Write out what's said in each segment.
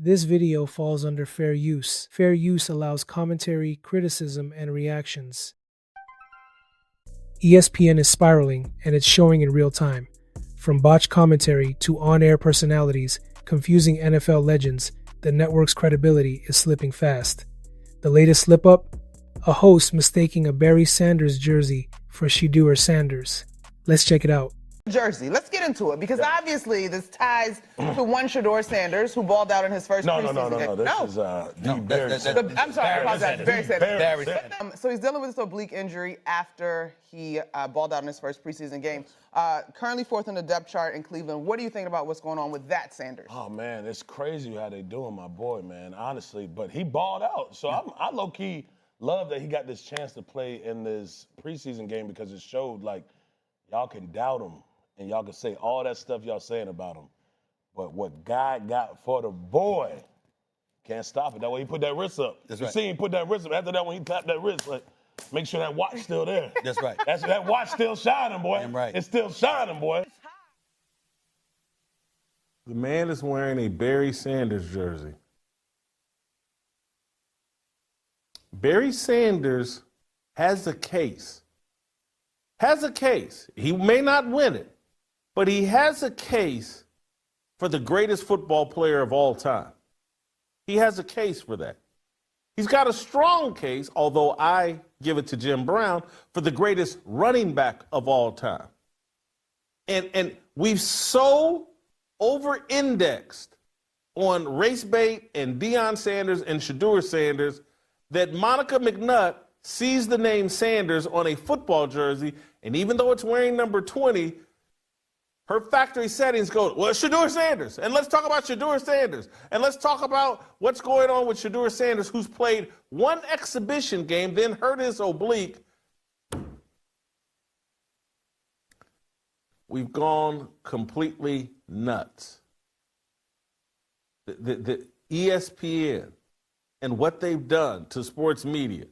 This video falls under fair use. Fair use allows commentary, criticism, and reactions. ESPN is spiraling, and it's showing in real time. From botched commentary to on-air personalities confusing NFL legends, the network's credibility is slipping fast. The latest slip-up? A host mistaking a Barry Sanders jersey for Shedeur Sanders. Let's check it out. Jersey. Let's get into it because obviously this ties to one Shedeur Sanders who balled out in his first preseason game. No, this is Barry Sanders. I'm sorry, I apologize. Barry Sanders. Barry Sanders. So he's dealing with this oblique injury after he balled out in his first preseason game. Currently fourth on the depth chart in Cleveland. What do you think about what's going on with that Sanders? Oh man, it's crazy how they doing my boy, man. Honestly, but he balled out, so I low key love that he got this chance to play in this preseason game because it showed like y'all can doubt him. And y'all can say all that stuff y'all saying about him. But what God got for the boy, can't stop it. That way he put that wrist up. That's you right. see him put that wrist up. After that, when he tapped that wrist, like, make sure that watch still there. That's right. That watch still shining, boy. Damn right. It's still shining, boy. The man is wearing a Barry Sanders jersey. Barry Sanders has a case. He may not win it, but he has a case for the greatest football player of all time. He has a case for that. He's got a strong case, although I give it to Jim Brown, for the greatest running back of all time. And we've so over-indexed on race bait and Deion Sanders and Shedeur Sanders that Monica McNutt sees the name Sanders on a football jersey, and even though it's wearing number 20, her factory settings go, well, Shedeur Sanders, and let's talk about Shedeur Sanders, and let's talk about what's going on with Shedeur Sanders, who's played one exhibition game, then hurt his oblique. We've gone completely nuts. The ESPN and what they've done to sports media,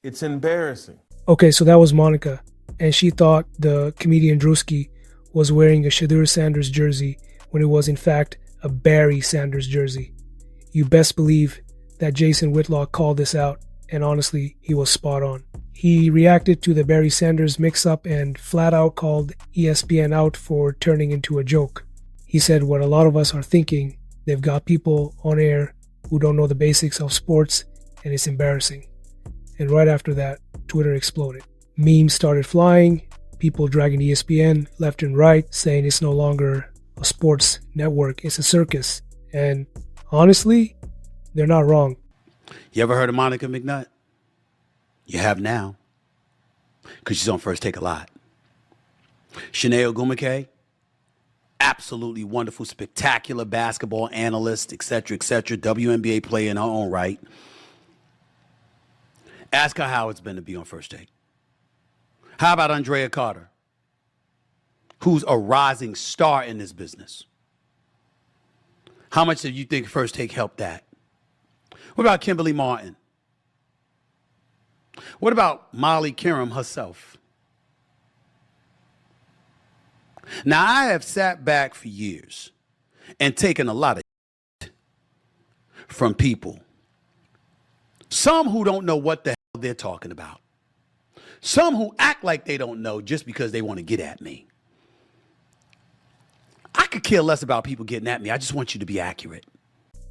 it's embarrassing. Okay, so that was Monica, and she thought the comedian DRUSKI was wearing a Shedeur Sanders jersey when it was in fact a Barry Sanders jersey. You best believe that Jason Whitlock called this out, and honestly, he was spot on. He reacted to the Barry Sanders mix-up and flat out called ESPN out for turning into a joke. He said what a lot of us are thinking, they've got people on air who don't know the basics of sports, and it's embarrassing. And right after that, Twitter exploded. Memes started flying, people dragging ESPN left and right, saying it's no longer a sports network, it's a circus. And honestly, they're not wrong. You ever heard of Monica McNutt? You have now, because she's on First Take a lot. Shanae Ogumake, absolutely wonderful, spectacular basketball analyst, etc., WNBA player in her own right. Ask her how it's been to be on First Take. How about Andrea Carter, who's a rising star in this business? How much do you think First Take helped that? What about Kimberly Martin? What about Molly Kiram herself? Now, I have sat back for years and taken a lot of shit from people. Some who don't know what the hell they're talking about. Some who act like they don't know just because they want to get at me. I could care less about people getting at me. I just want you to be accurate.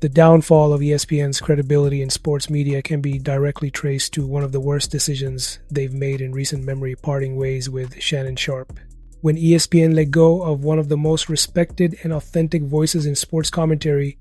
The downfall of ESPN's credibility in sports media can be directly traced to one of the worst decisions they've made in recent memory, parting ways with Shannon Sharpe. When ESPN let go of one of the most respected and authentic voices in sports commentary,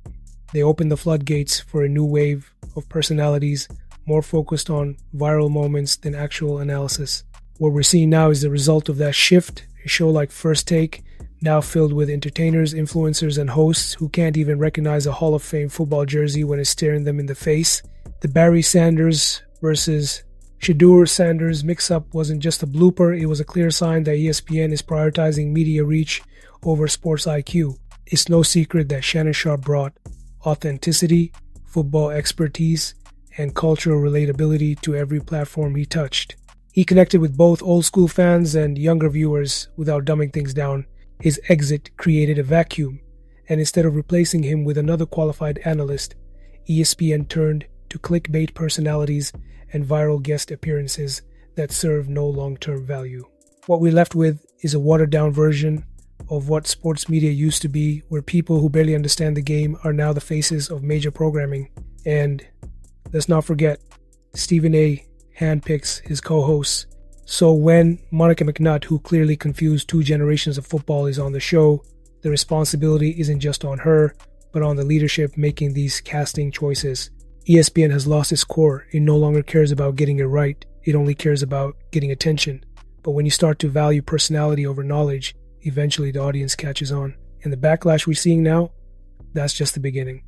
they opened the floodgates for a new wave of personalities more focused on viral moments than actual analysis. What we're seeing now is the result of that shift. A show like First Take, now filled with entertainers, influencers, and hosts who can't even recognize a Hall of Fame football jersey when it's staring them in the face. The Barry Sanders versus Shedeur Sanders mix-up wasn't just a blooper, it was a clear sign that ESPN is prioritizing media reach over sports IQ. It's no secret that Shannon Sharpe brought authenticity, football expertise, and cultural relatability to every platform he touched. He connected with both old-school fans and younger viewers without dumbing things down. His exit created a vacuum, And instead of replacing him with another qualified analyst, ESPN turned to clickbait personalities and viral guest appearances that serve no long-term value. What we're left with is a watered-down version of what sports media used to be, where people who barely understand the game are now the faces of major programming. And let's not forget, Stephen A handpicks his co-hosts. So when Monica McNutt, who clearly confused 2 generations of football, is on the show, the responsibility isn't just on her, but on the leadership making these casting choices. ESPN has lost its core. It no longer cares about getting it right. It only cares about getting attention. But when you start to value personality over knowledge, eventually the audience catches on. And the backlash we're seeing now, that's just the beginning.